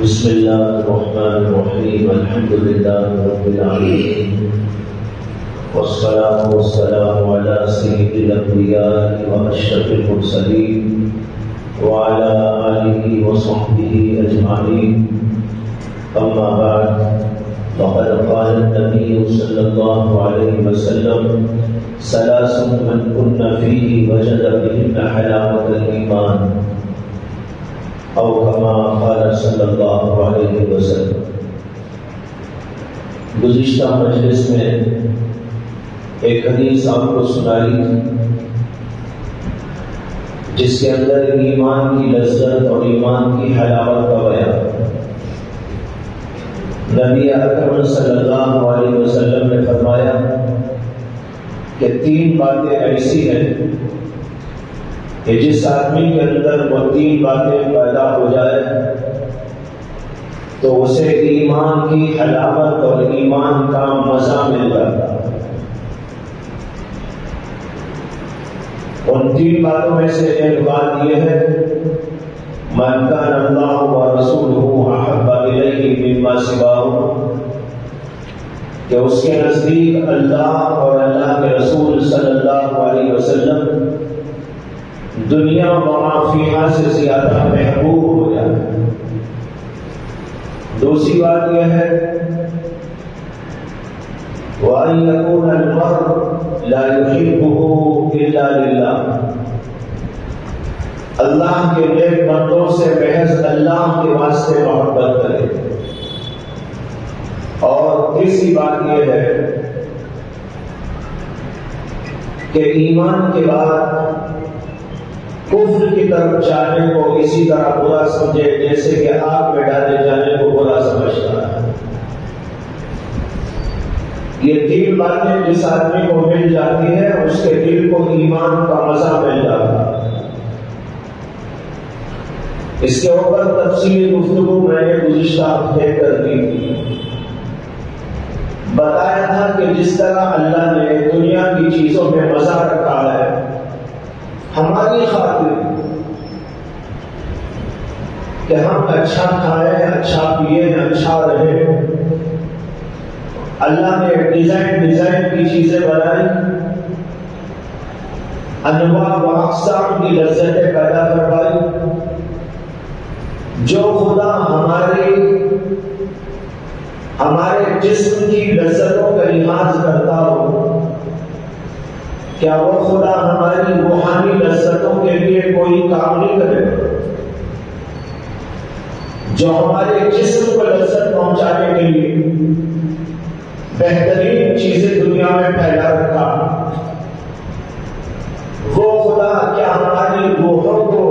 بسم الله الرحمن الرحيم الحمد لله رب العالمين والصلاة والسلام على سيد الأنبياء وأشرف المرسلين وعلى آله وصحبه أجمعين. أما بعد، فقد قال النبي صلى الله عليه وسلم: ثلاث من كن فيه وجد بهن حلاوة الإيمان، او کما قال صلی اللہ علیہ وسلم. گزشتہ مجلس میں ایک حدیث آپ کو سنائی جس کے اندر ایمان کی لذت اور ایمان کی حلاوت کا بیان. نبی اکرم صلی اللہ علیہ وسلم نے فرمایا کہ تین باتیں ایسی ہیں کہ جس آدمی کے اندر وہ تین باتیں پیدا ہو جائے تو اسے ایمان کی حلاوت اور ایمان کا مزہ مل جاتا. ان تین باتوں میں سے ایک بات یہ ہے: من کان اللہ ورسولہ احب الیہ مما سواہ، کہ اس کے نزدیک اللہ اور اللہ کے رسول صلی اللہ علیہ وسلم دنیا وما فیہا سے زیادہ محبوب ہو جائے. دوسری بات یہ ہے: وَأَن يَكُونَ الْمَرْءُ لَا يُحِبُّهُ إِلَّا لِلَّهِ، اللہ کے نیک بندوں سے محض اللہ کے واسطے محبت کرے. اور تیسری بات یہ ہے کہ ایمان کے بعد کفر کی طرف جانے کو اسی طرح برا سمجھے جیسے کہ آگ میں ڈالے جانے کو برا سمجھتا ہے. یہ تین باتیں جس آدمی کو مل جاتی ہے اس کے دل کو ایمان کا مزہ مل جاتا ہے. اس کے اوپر تفصیلی گفتگو میں نے گزشتہ ہفتے کر دی تھی. بتایا تھا کہ جس طرح اللہ نے دنیا کی چیزوں میں مزہ رکھا ہے ہماری خاطر کہ ہم اچھا کھائیں، اچھا پیئیں، اچھا رہیں، اللہ نے ڈیزائن کی چیزیں بنائی، انواع و اقسام کی لذتیں پیدا کروائی. جو خدا ہمارے جسم کی لذتوں کا لحاظ کرتا ہو، کیا وہ خدا ہماری روحانی لذتوں کے لیے کوئی کام نہیں کرے؟ جو ہمارے جسم کو لذت پہنچانے کے لیے بہترین چیزیں دنیا میں پھیلا رکھا، وہ خدا کیا ہماری روحوں کو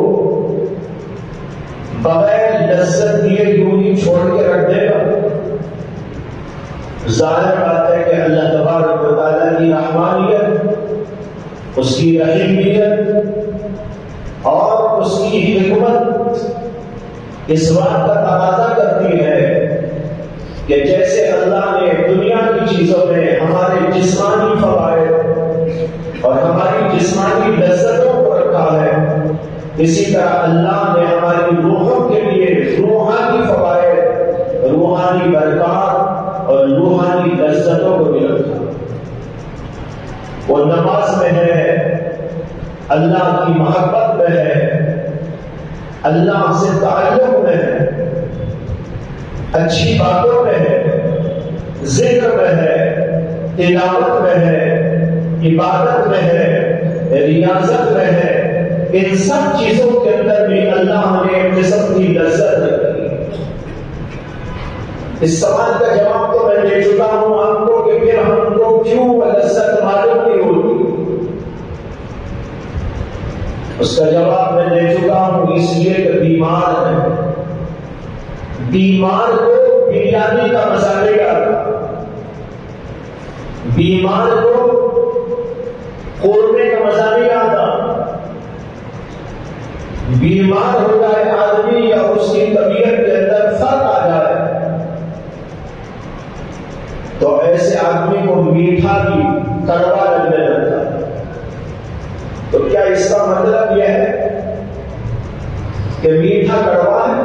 بغیر لذت دیے یوں ہی چھوڑ کے رکھ دے گا؟ ظاہر بات ہے کہ اللہ تبارک و تعالیٰ کی رحمانیت، اس کی رحیمیت اور اس کی حکمت اس بات کا تقاضا کرتی ہے کہ جیسے اللہ نے دنیا کی چیزوں میں ہمارے جسمانی فوائد اور ہماری جسمانی لذتوں کو رکھا ہے، اسی طرح اللہ نے ہماری روحوں کے لیے روحانی فوائد، روحانی برکات اور روحانی لذتوں کو بھی رکھا. وہ نماز میں ہے، اللہ کی محبت میں ہے، اللہ سے تعلق میں ہے، اچھی باتوں میں ہے، ذکر میں ہے، تلاوت میں ہے، عبادت میں ہے، ریاضت میں ہے. ان سب چیزوں کے اندر بھی اللہ نے ایک قسم کی لذت رکھی. اس سوال کا جواب تو میں دے چکا ہوں آپ کو کہ پھر ہم کو کیوں لذت معلوم نہیں ہوتی. اس کا جواب میں دے چکا ہوں، اس لیے کہ بیمار ہے. بیمار کو بریانی کا مزہ نہیں آتا، بیمار کو قورمے کا مزہ نہیں آتا. بیمار ہو جائے آدمی یا اس کی طبیعت کے اندر فرق آ جائے تو ایسے آدمی کو میٹھا بھی کڑوا لگنے لگتا ہے. تو کیا اس کا مطلب یہ ہے کہ میٹھا کڑوا ہے؟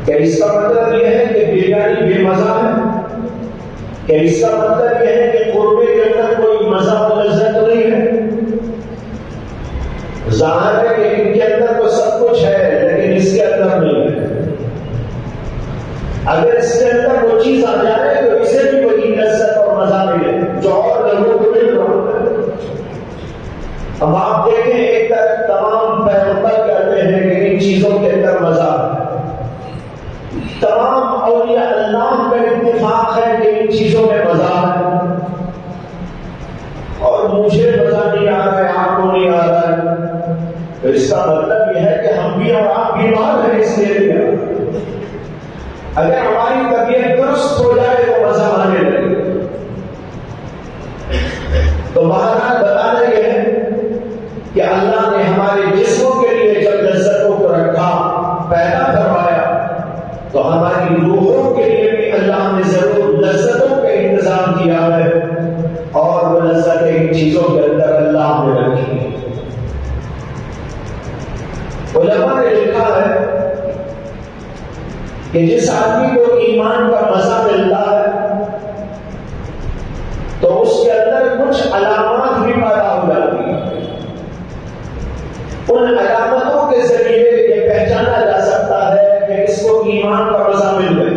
کہ اس کا مطلب یہ ہے کہ بریانی بے مزہ ہے؟ کہ اس کا مطلب یہ ہے کہ قربے کے اندر کوئی مزہ و لذت نہیں ہے؟ ظاہر ہے کہ ان کے اندر تو سب کچھ ہے لیکن اس کے اندر نہیں ہے۔ اگر اس کے اندر وہ چیز آ جائے تو اسے بھی وہی لذت اور مزہ ملے جو اور لوگوں کو مل رہا ہے۔ اب آپ دیکھیں ایک طرف تمام پیغمبر کہتے ہیں کہ ان چیزوں کے اندر مزہ ہے، تمام اولیاء اللہ کا اتفاق ہے کہ ان چیزوں میں مزہ ہے، اور مجھے مزہ نہیں آ رہا ہے، آپ کو نہیں آ رہا ہے، تو اس کا مطلب یہ ہے کہ ہم بھی اور آپ بیمار ہیں۔ اس لیے اگر ہماری طبیعت درست ہو جائے تو مزہ آنے لگے۔ تو بہرحال بتانا یہ ہے کہ اللہ نے ہمارے جسموں کے لیے جب لذتوں کو رکھا، پیدا کروایا، تو ہماری روحوں کے لیے بھی اللہ نے ضرور لذتوں کا انتظام کیا ہے، اور وہ لذتیں ان چیزوں کے اندر اللہ نے رکھی ہیں۔ علماء نے لکھا ہے کہ جس آدمی کو ایمان کا مزہ ملتا ہے تو اس کے اندر کچھ علامات بھی پیدا ہو جاتی ہیں۔ ان علامتوں کے ذریعے یہ پہچانا جا سکتا ہے کہ اس کو ایمان کا مزہ مل گیا۔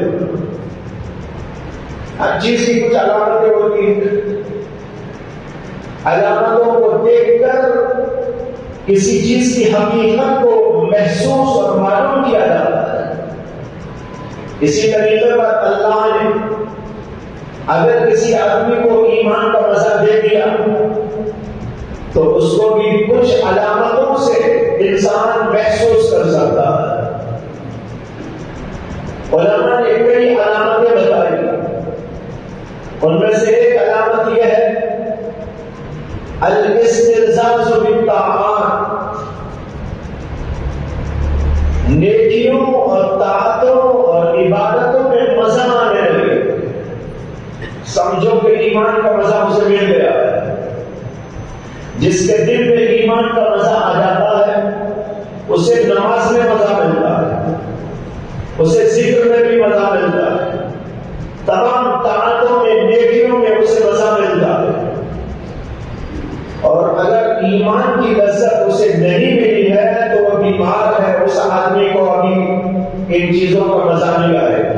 ہر چیز کی کچھ علامتیں ہوتی ہیں، علامتوں کو دیکھ کر کسی چیز کی حقیقت کو محسوس اور معلوم کیا جاتا ہے۔ اسی طریقے پر اللہ نے اگر کسی آدمی کو ایمان کا مزہ دے دیا تو اس کو بھی کچھ علامتوں سے انسان محسوس کر سکتا ہے۔ علماء نے کئی علامتیں بتائی، ان میں سے ایک علامت یہ ہے الاستلذاذ بالطاعات، نیکیوں اور طاعتوں اور عبادتوں میں مزہ آنے لگے۔ سمجھو کہ ایمان کا مزہ اسے مل گیا ہے۔ جس کے دل میں ایمان کا مزہ آ جاتا ہے اسے نماز میں مزہ ملتا ہے، اسے ذکر میں بھی مزہ ملتا ہے، تمام طاعتوں میں نیکیوں میں اسے مزہ ملتا ہے۔ اور اگر ایمان کی لذت اسے نہیں ملی ہے تو وہ بیمار ہے، اس آدمی کو ابھی ان چیزوں کا مزہ نہیں آئے گا۔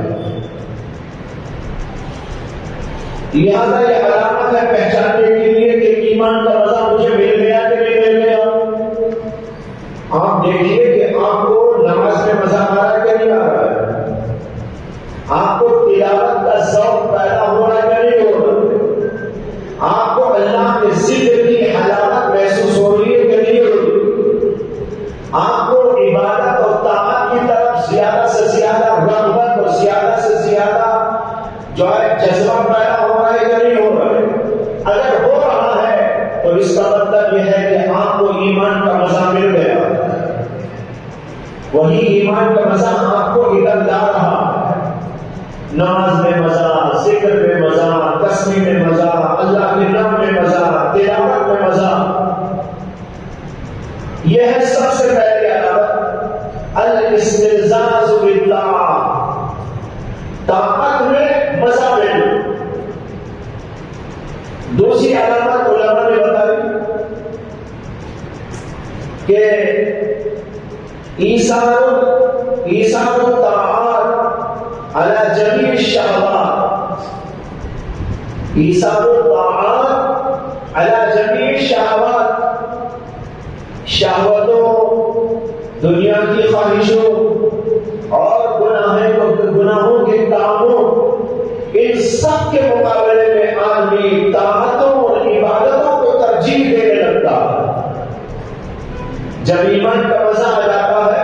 لہذا یہ علامت ہے پہچاننے کے لیے کہ ایمان کا مزہ مجھے مل گیا کہ نہیں مل گیا۔ آپ دیکھیے کہ آپ کو نماز میں مزہ آ رہا ہے کہ نہیں آ رہا ہے، آپ کو تلاوت کا ذوق پیدا ہو رہا ہے کہ نہیں ہو رہا ہے، آپ کو اللہ کے ذکر کی حلاوت محسوس ہو رہی ہے کہ نہیں ہو رہی، آپ کو عبادت اور طاعت کی طرف زیادہ سے زیادہ رغبت اور زیادہ سے زیادہ جو ہے جذبہ پیدا ہو رہا ہے کہ نہیں ہو رہا ہے۔ اگر ہو رہا ہے تو اس کا مطلب یہ ہے کہ آپ کو ایمان کا مزہ مل گیا، وہی ایمان کا مزہ آپ کو ادھر لا رہا ہے۔ نماز میں مزہ، ذکر میں مزہ، تسبیح میں مزہ، اللہ کے نام میں مزہ، تلاوت میں مزہ۔ یہ ہے سب سے پہلے علامت الاستلذاذ بالطاعات، طاعت میں مزہ ملنا۔ دوسری علامت علماء نے بتائی کہ ایثار الطاعات علی جمیع الشہوات، ایثار الطاعات علی جمیع الشہوات، شہوتوں، دنیا کی خواہشوں اور گناہوں کے کاموں، ان سب کے مقابلے میں آدمی طاعتوں اور عبادتوں کو ترجیح دینے لگتا ہے۔ جب ایمان کا مزہ آ جاتا ہے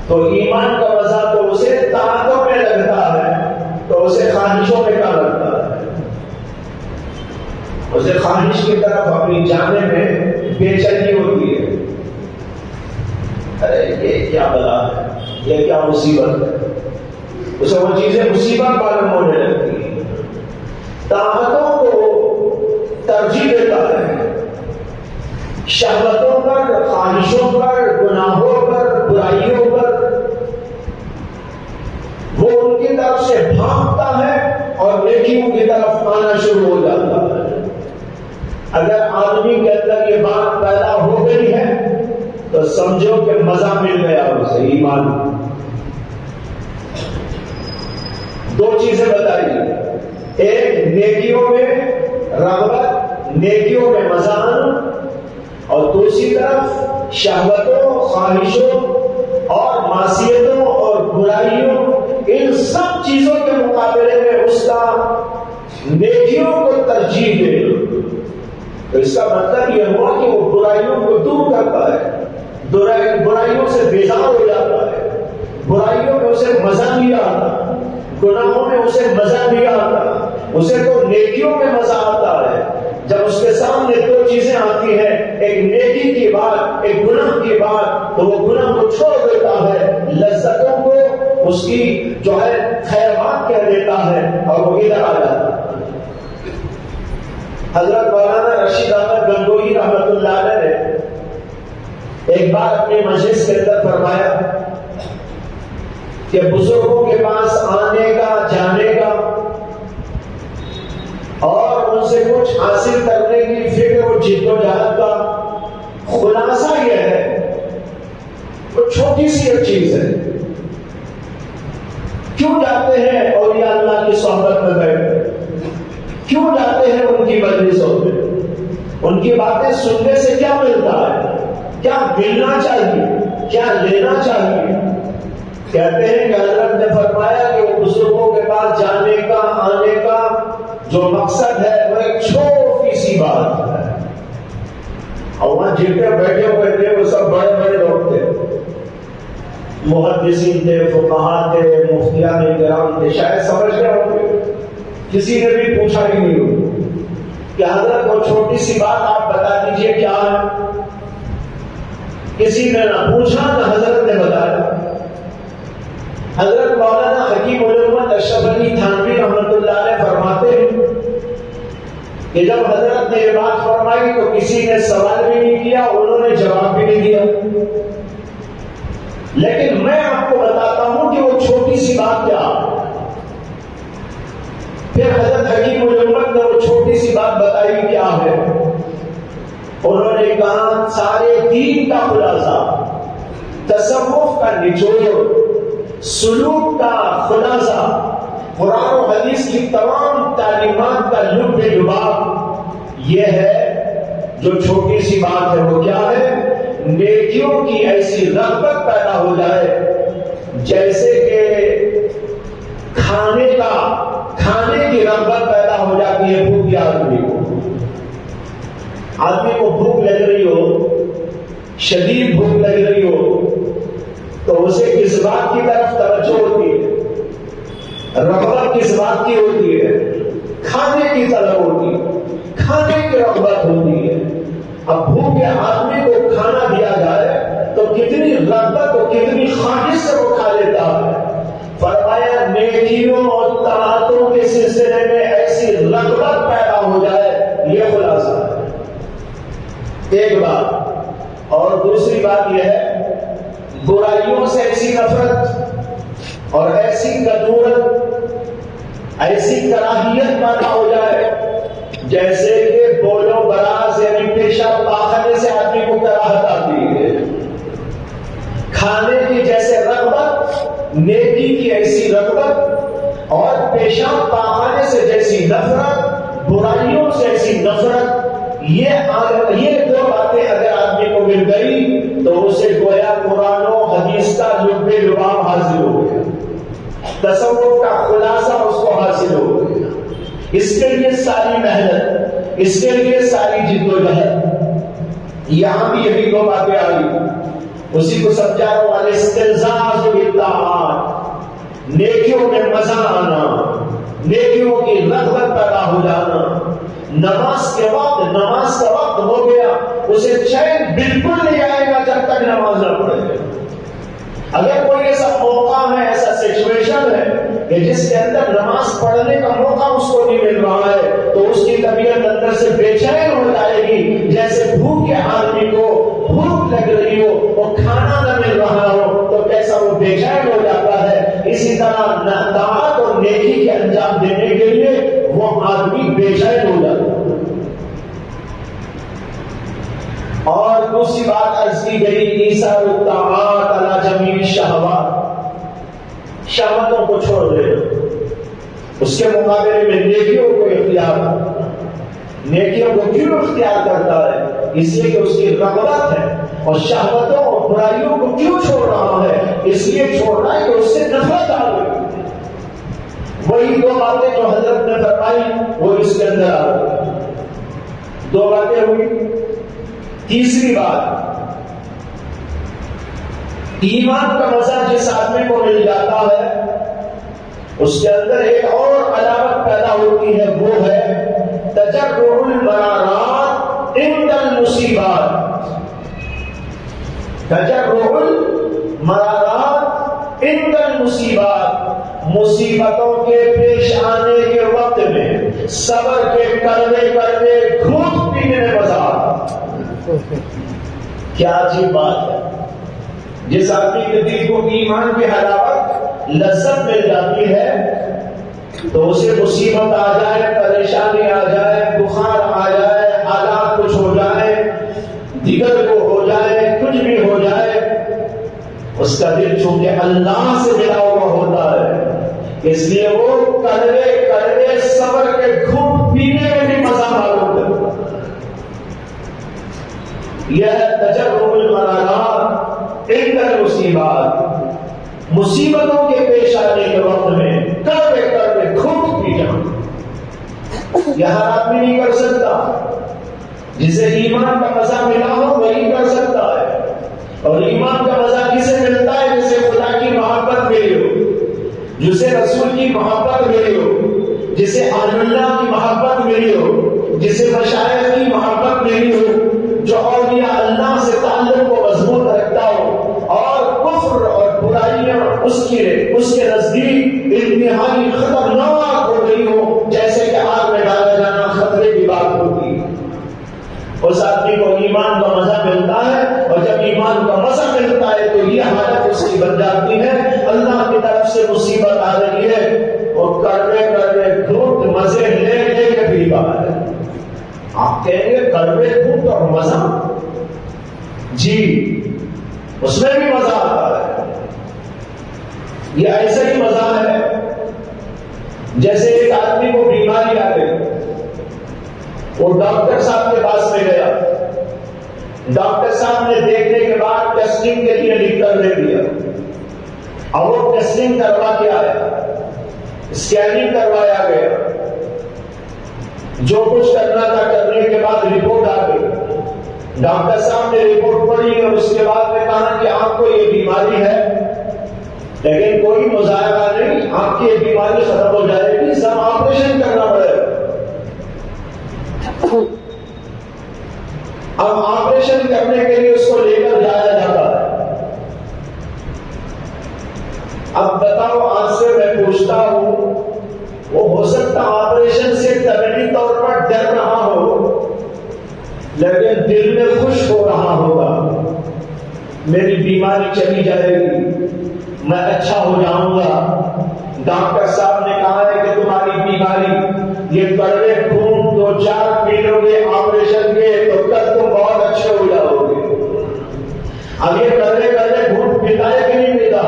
تو ایمان کا مزہ تو اسے طاعتوں میں لگتا ہے تو اسے خواہشوں میں کیا لگتا ہے، اسے خواہش کی طرف اپنی جانے میں بے چینی ہوتی ہے۔ ارے یہ کیا بلا ہے، یہ کیا مصیبت ہے، اسے وہ چیزیں مصیبت معلوم ہونے لگتی ہیں۔ طاعتوں کو ترجیح دیتا ہے، شہوتوں پر، خواہشوں پر، گناہوں پر، برائیوں پر نیکیوں کی طرف آنا شروع ہو جاتا ہے۔ اگر آدمی کے اندر یہ بات پیدا ہو گئی ہے تو سمجھو کہ مزہ مل گیا اسے ایمان۔ دو چیزیں بتائیے، ایک نیکیوں میں رغبت، نیکیوں میں مزہ آنا، اور دوسری طرف شہوتوں، خواہشوں اور معصیتوں اور برائیوں، ان سب چیزوں کے مقابلے میں اس کا نیکیوں کو ترجیح دینا۔ تو اس کا مطلب یہ ہوا کہ وہ برائیوں کو دور کرتا ہے، برائیوں سے بیزار ہو جاتا ہے، برائیوں میں اسے مزہ نہیں آتا، گناہوں میں اسے مزہ نہیں آتا، اسے تو نیکیوں میں مزہ آتا ہے۔ جب اس کے سامنے دو چیزیں آتی ہیں، ایک نیکی کی بات، ایک گناہ کی بات، تو وہ گناہ کو چھوڑ دیتا ہے، لذتوں کو اس کی جو ہے خیرات کہہ دیتا ہے اور وہ ادھر آ جاتا ہے۔ حضرت مولانا رشید احمد گنگوہی رحمۃ اللہ علیہ نے ایک بار اپنی مجلس کے اندر فرمایا کہ بزرگوں کے پاس آنے کا، جانے کا اور ان سے کچھ حاصل کرنے کی فکر اور جد و جہد کا خلاصہ یہ ہے، وہ چھوٹی سی ایک چیز ہے، کیوں جاتے ہیں اولیاء اللہ کی صحبت میں بیٹھے، کیوں جاتے ہیں ان کی مجلسوں میں، ان کی باتیں سننے سے کیا ملتا ہے، کیا ملنا چاہیے، کیا لینا چاہیے؟ کہتے ہیں کہ حضرت نے فرمایا کہ وہ بزرگوں کے پاس جانے کا، آنے کا جو مقصد ہے وہ ایک چھوٹی سی بات ہے، اور وہاں جن پہ بیٹھے ہوئے تھے وہ سب بڑے بڑے لوگ تھے، محدثین تھے، فقہاء تھے، مفتیان کرام تھے، شاید سمجھ گئے ہوں گے، کسی نے بھی پوچھا ہی نہیں ہو کہ حضرت وہ چھوٹی سی بات آپ بتا دیجئے کیا ہے۔ کسی نے نہ پوچھا نہ حضرت نے بتایا۔ حضرت مولانا حکیم الامت اشرف علی تھانوی رحمۃ اللہ علیہ فرماتے ہیں کہ جب حضرت نے یہ بات فرمائی تو کسی نے سوال بھی نہیں کیا، انہوں نے جواب بھی نہیں دیا، لیکن میں آپ کو بتاتا ہوں کہ وہ چھوٹی سی بات کیا ہے۔ پھر حضرت حکیم الامت نے وہ چھوٹی سی بات بتائی کیا ہے، انہوں نے کہا سارے دین کا خلاصہ، تصوف کا نچوڑ، سلوک کا خلاصہ، قرآن و حدیث کی تمام تعلیمات کا لب لباب یہ ہے جو چھوٹی سی بات ہے۔ وہ کیا ہے؟ نیکیوں کی ایسی رغبت پیدا ہو جائے جیسے کہ کھانے کی رغبت پیدا ہو جاتی ہے بھوک کی آدمی کو بھوک لگ رہی ہو، شدید بھوک لگ رہی ہو تو اسے کس بات کی طرف توجہ ہوتی ہے، رغبت کس بات کی ہوتی ہے؟ کھانے کی طلب ہوتی ہے، کھانے کی رغبت ہوتی ہے۔ اب بھوکے آدمی کو کھانا دیا جائے تو کتنی رغبت اور کتنی خواہش سے وہ کھا لیتا ہے۔ فرمایا نیکیوں اور طاعتوں کے سلسلے میں ایسی رغبت پیدا ہو جائے، یہ خلاصہ ہے۔ ایک بات، اور دوسری بات یہ ہے برائیوں سے ایسی نفرت اور ایسی کدورت، ایسی کراہیت پیدا ہو جائے جیسے کہ بولو براز یعنی پیشاب پاخانے سے آدمی کو کراہت آتی ہے، کھانے کی جیسے رغبت، نیکی کی ایسی رغبت، اور پیشاب پاخانے سے جیسی نفرت، برائیوں سے ایسی نفرت، یہ دو باتیں اگر آدمی کو مل گئی تو اسے گویا قرآن و حدیث کا لب لباب حاصل ہو گیا، تصوف کا خلاصہ اس کو حاصل ہو گیا۔ اس کے لیے ساری محنت، اس کے لیے ساری جد و جہد، یہاں بھی یہی دو باتیں آئی، اسی کو سمجھا والے استلزاز بالطاعات، نیکیوں میں مزہ آنا، نیکیوں کی رغبت پیدا ہو جانا۔ نماز کا وقت ہو گیا، اسے چین بالکل نہیں آئے گا جب تک نماز نہ پڑھے۔ اگر کوئی ایسا موقع ہے، ایسا سچویشن ہے کہ جس کے اندر نماز پڑھنے کا موقع اس کو نہیں مل رہا ہے تو اس کی طبیعت اندر سے بے چین ہو جائے گی، جیسے بھوکے آدمی کو بھوک لگ رہی ہو، وہ کھانا نہ مل رہا ہو تو کیسا وہ بے چین ہو جاتا ہے۔ اسی طرح طاعت اور نیکی کے انجام دینے کے لیے دوسری بات عرض کی گئی ایثار الطاعات علی جمیع الشہوات، شہوتوں کو چھوڑ دے، اس کے مقابلے میں نیکیوں کو اختیار، نیکیوں کو کیوں اختیار کرتا ہے؟ اس لیے کہ اس کی رغبت ہے، اور شہوتوں اور برائیوں کو کیوں چھوڑ رہا ہے؟ اس لیے چھوڑ رہا ہے کہ اس سے نفرت آ گئی۔ وہی دو باتیں جو حضرت نے فرمائی وہ اس کے اندر آ گئی، دو باتیں ہوئی۔ تیسری بات، ایمان کا مزہ جس آدمی کو مل جاتا ہے اس کے اندر ایک اور علامت پیدا ہوتی ہے، وہ ہے تجرع المرارات عند المصیبات، تجرع المرارات عند المصیبات، مصیبتوں کے پیش آنے کے وقت میں صبر کے کرنے کرنے گھونٹ پینے میں مزہ آتا۔ کیا عجیب بات ہے، جس آدمی کے دل کو ایمان کی حلاوت لذت مل جاتی ہے تو اسے مصیبت آ جائے، پریشانی آ جائے، بخار آ جائے، حالات کچھ ہو جائے، دیگر کو ہو جائے، کچھ بھی ہو جائے، اس کا دل چونکہ اللہ سے ملا ہوا ہوتا ہے، اس لیے وہ کڑوے کڑوے صبر کے گھونٹ پینے میں بھی مزہ معلوم کرتا ہے۔ یہ تجرع المرارات عند المصیبات، مصیبتوں کے پیش آنے کے وقت میں کڑوے کڑوے گھونٹ پی جانا، یہ ہر آدمی نہیں کر سکتا۔ جسے ایمان کا مزہ ملا ہو وہی کر سکتا ہے، اور ایمان کا مزہ کسے ملتا ہے؟ جسے خدا کی محبت ملی ہو، جسے رسول کی محبت ملی ہو، جسے آن اللہ کی محبت ملی ہو، جسے مشائخ کی محبت ملی ہو، جو اولیاء اللہ سے تعلق کو مضبوط رکھتا ہو، اور کفر اور برائیاں اس کے نزدیک انتہائی خطرناک ہو گئی ہو، جیسے کہ آگ میں ڈالا جانا خطرے کی بات ہوتی ہے، اس آدمی کو ایمان کا مزہ ملتا ہے، اور جب ایمان کا مزہ ملتا ہے تو یہ حالت اس کی بن جاتی ہے، اللہ کی طرف سے مصیبت آ رہی ہے اور کڑوے کڑوے گھونٹ مزے لے لے کے پی رہا ہے۔ آپ کہیں گے کڑوے گھونٹ اور مزہ؟ جی، اس میں بھی مزہ آتا ہے۔ یہ ایسا ہی مزہ ہے جیسے ایک آدمی کو بیماری آ گئی، وہ ڈاکٹر صاحب کے پاس میں گیا، ڈاکٹر صاحب نے دیکھنے کے بعد ٹیسٹنگ کے لیے لکھ کر دے دیا، اور وہ ٹیسٹنگ کروا کے آیا، اسکیننگ کروایا گیا، جو کچھ کرنا تھا کرنے کے بعد رپورٹ آ گئی۔ ڈاکٹر صاحب نے رپورٹ پڑھی اور اس کے بعد میں کہا کہ آپ کو یہ بیماری ہے، لیکن کوئی مظاہرہ نہیں، آپ کی یہ بیماری ختم ہو جائے گی، سب آپریشن کرنا پڑے گا۔ اب آپریشن کرنے کے لیے اس کو لے کر جایا جاتا ہے۔ اب بتاؤ، آج سے میں پوچھتا ہوں، وہ ہو سکتا آپریشن سے طبعی طور پر ڈر رہا ہو، لیکن دل میں خوش ہو رہا ہوگا، میری بیماری چلی جائے گی، میں اچھا ہو جاؤں گا۔ ڈاکٹر صاحب نے کہا ہے کہ تمہاری بیماری یہ کڑوے گھونٹ 2-4 پی لو گے آپریشن کے تو کل تم بہت اچھے ہو جاؤ گے۔ اب یہ کڑوے کڑوے گھونٹ پیتا ہے کہ نہیں پیتا؟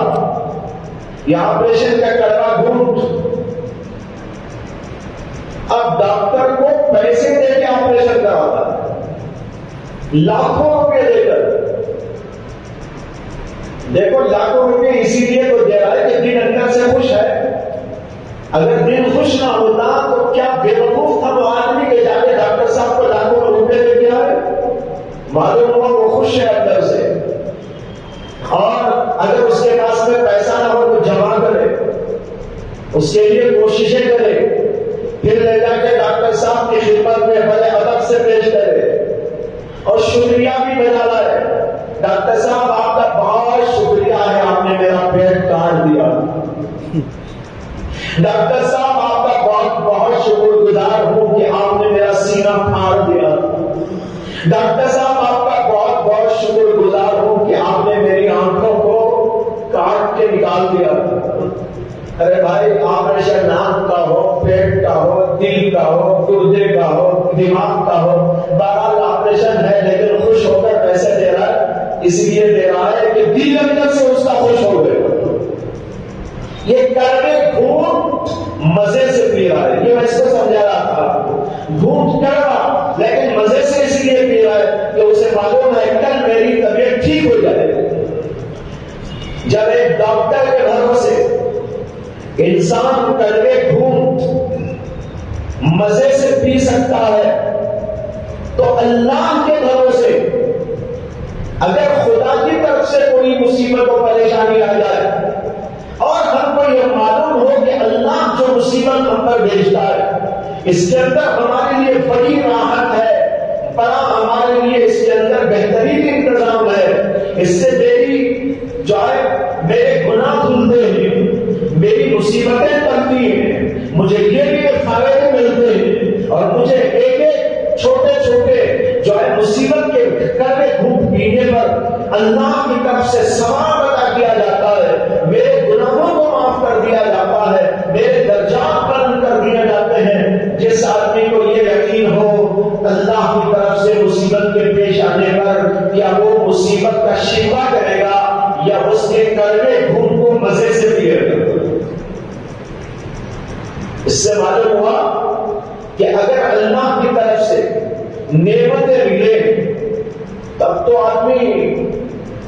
یہ آپریشن کا کڑوا گھونٹ، اب ڈاکٹر کو پیسے دے کے آپریشن کراتا ہے، لاکھوں روپے دے کر۔ دیکھو لاکھوں روپے اسی لیے تو دے رہا ہے کہ دل اندر سے خوش ہے، اگر دل خوش نہ ہوتا تو کیا بے وقوف تھا وہ آدمی کہ جا کے ڈاکٹر صاحب کو لاکھوں روپے دے کے آئے؟ معلوم ہوا وہ خوش ہے اندر سے، اور اگر اس کے پاس میں پیسہ نہ ہو تو جمع کرے، اس کے لیے کوششیں کرے، پھر لے جا کے ڈاکٹر صاحب کی خدمت میں بڑے ادب سے پیش کرے اور شکریہ بھی بجا لائے، ڈاکٹر صاحب آپ کا بہت شکریہ ہے، آپ نے میرا پیٹ کاٹ دیا، ڈاکٹر صاحب آپ کا بہت بہت شکر گزار ہوں کہ آپ نے میرا سینہ پھاڑ دیا، ڈاکٹر صاحب آپ کا بہت بہت شکر گزار ہوں کہ آپ نے میری آنکھوں کو کاٹ کے نکال دیا۔ ارے بھائی، آپریشن ناک کا ہو، پیٹ کا ہو، دل کا ہو، گردے کا ہو، دماغ کا ہو، بہرحال آپریشن ہے، لیکن خوش ہو کر پیسے دے اس لیے دے رہا ہے کہ دل اندر سے اس کا خوش ہو گئے. یہ کڑوے گھونٹ مزے سے پی رہا ہے. یہ میں اس کو سمجھا رہا تھا آپ کو. گھونٹ کڑوا لیکن مزے سے اس لیے پی رہا ہے کہ اسے معلوم ہے کل میری طبیعت ٹھیک ہو جائے. جب ایک ڈاکٹر کے بھروسے انسان کڑوے گھونٹ مزے سے پی سکتا ہے تو اللہ کے بھروسے اگر خدا کی طرف سے کوئی مصیبت و پریشانی آ جائے اور ہم کو یہ معلوم ہو کہ اللہ جو مصیبت ہم پر بھیجتا ہے اس کے اندر ہمارے لیے بڑی راحت ہے, بڑا ہمارے لیے اس کے اندر بہترین انتظام ہے, اس سے میری جو ہے میرے گناہ دھلتے ہیں, میری مصیبتیں ٹلتی ہیں, مجھے یہ فائدے ملتے ہیں اور مجھے ایک ایک چھوٹے چھوٹے جو ہے مصیبت کے کڑوے گھونٹ پینے پر اللہ کی طرف سے ثواب عطا کیا جاتا ہے, میرے گناہوں کو معاف کر دیا جاتا ہے, میرے درجات بلند کر دیے جاتے ہیں. جس آدمی کو یہ یقین ہو اللہ کی طرف سے مصیبت کے پیش آنے پر کیا وہ مصیبت کا شفا کرے گا یا اس کے کڑوے گھونٹ کو مزے سے پیے گا. اس سے معلوم ہوا کہ اگر اللہ کی طرف سے نعمتیں ملے تب تو آدمی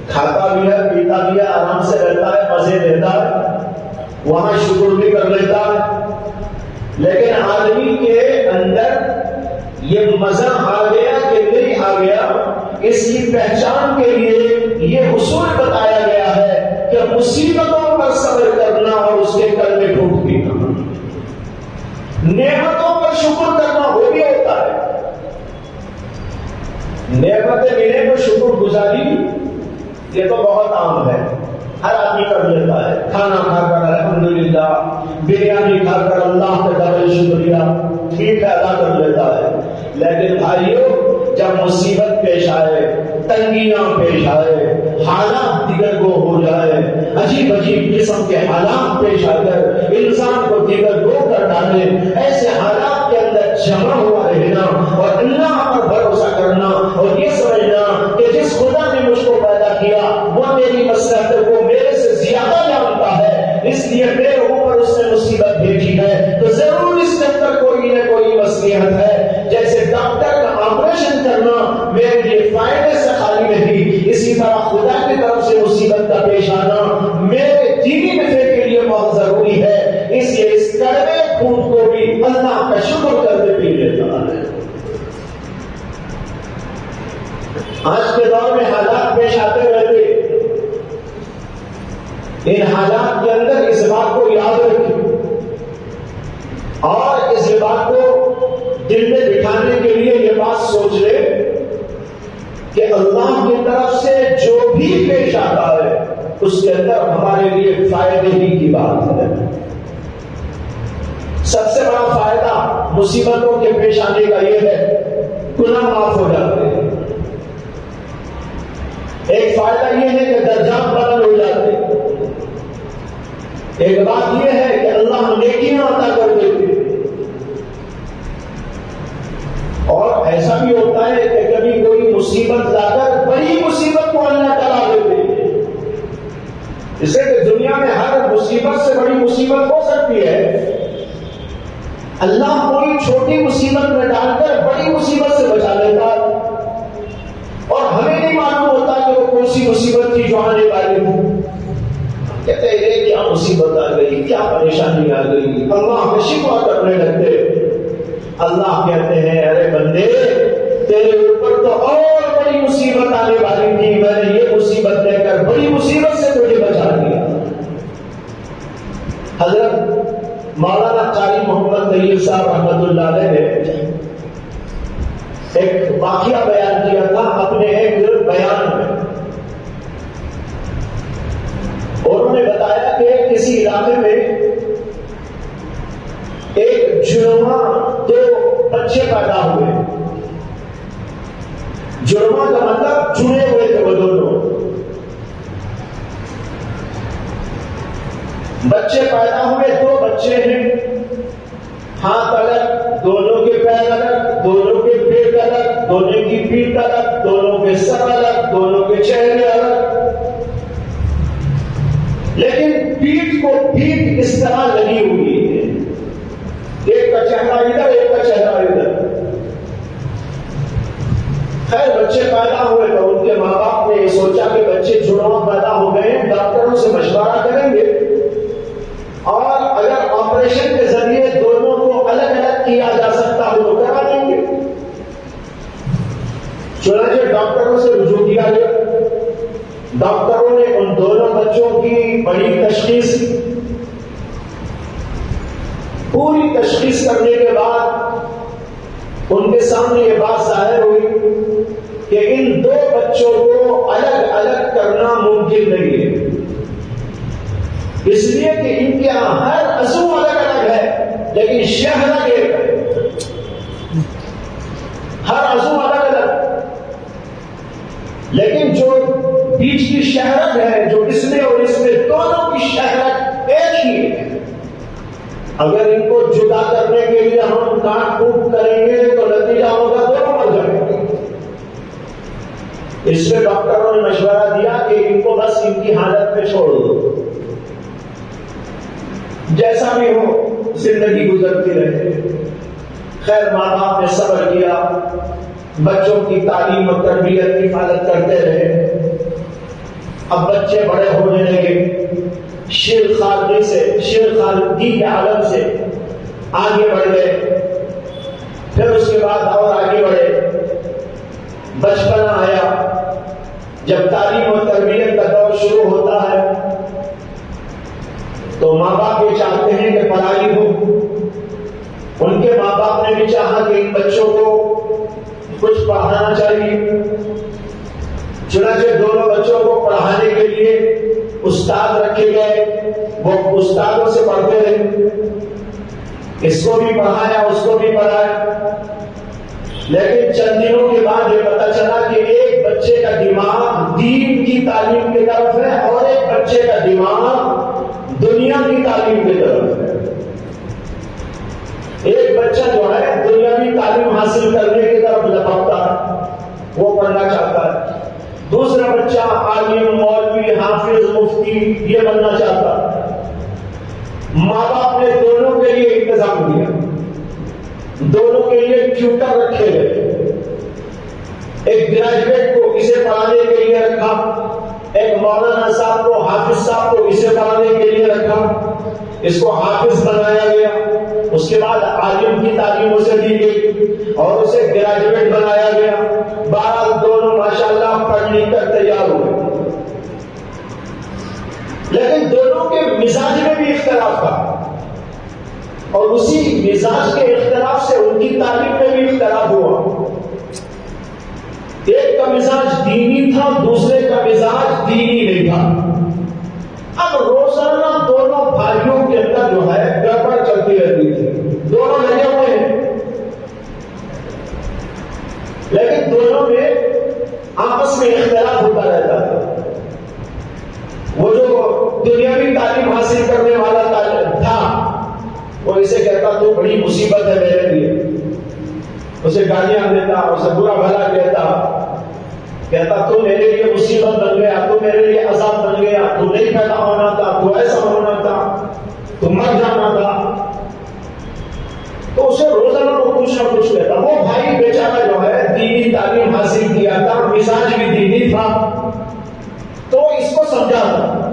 کھاتا بھی ہے, پیتا بھی ہے, آرام سے رہتا ہے, مزے لیتا ہے, وہاں شکر بھی کر لیتا ہے. لیکن آدمی کے اندر یہ مزہ آ گیا کہ نہیں آ گیا, اس کی پہچان کے لیے یہ اصول بتایا گیا ہے کہ مصیبتوں پر صبر کرنا اور اس کے کڑوے گھونٹ پینا. نعمتوں پر شکر کرنا وہ بھی ہوتا ہے. نعمتیں ملے تو شکر گزاری یہ تو بہت عام ہے, ہر آدمی کر لیتا ہے. کھانا کھا کر الحمدللہ, بریانی کھا کر اللہ کا ڈبل شکریہ ٹھیک ہے ادا کر لیتا ہے. لیکن بھائیوں جب مصیبت پیش آئے, تنگیاں پیش آئے, حالات دیگر کو ہو جائے, عجیب عجیب قسم کے حالات پیش آ کر انسان کو دیگر کو کر ڈالے, ایسے حالات کے اندر جمع ہوا رہنا اور اللہ پر بھروسہ کرنا اور یہ سمجھنا کہ جس خدا نے مجھ کو پیدا کیا وہ میری مصلحت کو میرے سے زیادہ جانتا ہے, اس لیے میرے اوپر اس نے مصیبت بھیجی ہے تو ضرور اس کے اندر کوئی نہ کوئی مصلحت ہے. جیسے ڈاکٹر کا آپریشن کرنا میرے لیے فائدے سے خالی نہیں, اسی طرح خدا کی طرف سے مصیبت کا پیش آنا میرے دینی نفع کے لیے بہت ضروری ہے. اس لیے اس کڑوے گھونٹ کو بھی اللہ کا شکر کرتے پی لیتا ہے. آج کے دور میں حالات پیش آتے رہتے, ان حالات کے اندر اس بات کو یاد رکھیں اور اس بات کو دل میں بٹھانے کے لیے یہ بات سوچ لے کہ اللہ کی طرف سے جو بھی پیش آتا ہے اس کے اندر ہمارے لیے فائدے ہی کی بات ہے. سب سے بڑا فائدہ مصیبتوں کے پیش آنے کا یہ ہے گناہ معاف ہو جاتے ہیں. ایک فائدہ یہ ہے کہ درجات بلند ہو جاتے ہیں. ایک بات یہ ہے کہ اللہ نیکیاں عطا کر دیتے ہیں. اور ایسا بھی ہوتا ہے کہ کبھی کوئی مصیبت لا کر بڑی مصیبت کو اللہ ٹلا دیتے ہیں. اس سے کہ دنیا میں ہر مصیبت سے بڑی مصیبت ہو سکتی ہے, اللہ کوئی چھوٹی مصیبت میں ڈال کر بڑی مصیبت سے بچا لیتا اور ہمیں نہیں معلوم ہوتا کہ وہ کون سی مصیبت تھی جو آنے والی ہو. کہتے ہیں کیا مصیبت آ گئی, کیا پریشانی آ گئی, اللہ ہمیں شکوہ کرنے لگتے. اللہ کہتے ہیں ارے بندے تیرے اوپر تو اور بڑی مصیبت آنے والی تھی, میں نے یہ مصیبت دے کر بڑی مصیبت سے تجھے بچا دیا. حضرت مولانا قاری محمد طیب صاحب رحمۃ اللہ علیہ نے ایک واقعہ بیان کیا تھا اپنے ایک بیان میں. انہوں نے بتایا کہ کسی علاقے میں ایک جڑواں دو بچے پیدا ہوئے. جڑواں کا مطلب جڑے ہوئے تھے وہ دونوں. بچے پیدا ہوئے, دو بچے ہیں, ہاتھ الگ, دونوں کے پیر الگ, دونوں کے پیٹ الگ, دونوں کی پیٹھ الگ, دونوں کے سر الگ, دونوں کے چہرے پیٹھ کو پیٹھ اس طرح لگی ہوئی ہے، ایک کا چہرہ ادھر ایک کا چہرہ ادھر۔ خیر بچے پیدا ہوئے تو ان کے ماں باپ نے یہ سوچا کہ بچے جڑواں پیدا ہو گئے ہیں، ڈاکٹروں سے مشورہ کریں گے اور اگر آپریشن کے ذریعے دونوں کو الگ الگ کیا جا سکتا ہو تو کرا دیں گے۔ چنانچہ ڈاکٹروں سے رجوع کیا گیا، ڈاکٹروں نے ان دونوں بچوں کی بڑی تشخیص، پوری تشخیص کرنے کے بعد ان کے سامنے یہ بات ظاہر ہوئی کہ ان دو بچوں کو الگ الگ کرنا ممکن نہیں ہے، اس لیے کہ ان کے یہاں ہر عضو الگ الگ ہے لیکن شہرت ایک ہے، ہر عضو الگ الگ، لیکن جو بیچ کی شہرت ہے، جو اس میں اور اس میں دونوں کی شہرت ایک ہی ہے۔ اگر ان کو جدا کرنے کے لیے ہم کاٹ کوٹ کریں گے تو نتیجہ ہوگا دونوں مر جائیں گے۔ اس میں ڈاکٹروں نے مشورہ دیا کہ ان کو بس ان کی حالت میں چھوڑ دو، جیسا بھی ہو زندگی گزرتی رہے۔ خیر ماں باپ نے صبر کیا، بچوں کی تعلیم و تربیت کی حفاظت کرتے رہے۔ اب بچے بڑے ہونے لگے، شیر خالدی کے عالم سے آگے بڑھ گئے، پھر اس کے بعد اور آگے بڑھے، بچپنا آیا، جب تعلیم و تربیت کا دور شروع ہوتا ہے تو ماں باپ یہ چاہتے ہیں کہ پڑھائی ہو۔ ان کے ماں باپ نے بھی چاہا کہ ان بچوں کو کچھ پڑھانا چاہیے، چنانچہ دونوں بچوں کو پڑھانے کے لیے استاد رکھے گئے، وہ استادوں سے پڑھتے رہے، اس کو بھی پڑھایا اس کو بھی پڑھایا۔ لیکن چند دنوں کے بعد یہ پتا چلا کہ ایک بچے کا دماغ دین کی تعلیم کی طرف ہے اور ایک بچے کا دماغ دنیا کی تعلیم کی طرف ہے۔ ایک بچہ جو ہے دنیاوی تعلیم حاصل کرنے کی طرف لپکتا ہے، وہ پڑھنا چاہتا ہے، دوسرا بچہ عالم مولوی حافظ مفتی یہ بننا چاہتا ہے۔ ماں باپ نے دونوں کے لیے انتظام دیا، دونوں کے لیے ٹیوٹر رکھے گئے، ایک گریجویٹ کو اسے پڑھانے کے لیے رکھا، ایک مولانا صاحب کو حافظ صاحب کو اسے پڑھانے کے لیے رکھا، اس کو حافظ بنایا گیا، اس کے بعد عالم کی تعلیم اسے دی گئی اور اسے گریجویٹ بنایا گیا۔ بہرحال دونوں ماشاءاللہ پڑھ لکھ کر تیار ہوئے، لیکن دونوں کے مزاج میں بھی اختلاف تھا اور اسی مزاج کے اختلاف سے ان کی تعلیم میں بھی اختلاف ہوا۔ ایک کا مزاج دینی تھا، دوسرے کا مزاج دینی نہیں تھا۔ اب روزانہ دونوں بھائیوں کے اندر جو ہے گڑبڑ چلتی رہتی تھی، دونوں لگے ہوئے ہیں لیکن دونوں میں آپس میں اختلاف ہوتا رہتا تھا۔ وہ جو دنیاوی تعلیم حاصل کرنے والا تھا وہ اسے کہتا تو بڑی مصیبت ہے میرے لیے، اسے گالیاں دیتا، اسے برا بھلا کہتا تو میرے لیے مصیبت بن گیا، تو میرے لیے عذاب بن گیا، تو نہیں پیدا ہونا تھا، تو ایسا ہونا تھا، تو مر جانا تھا۔ تو اسے روزانہ وہ کچھ نہ کچھ کہتا۔ وہ بھائی بیچارہ جو ہے دینی تعلیم حاصل کیا تھا، مزاج بھی دینی تھا، تو اس کو سمجھاتا،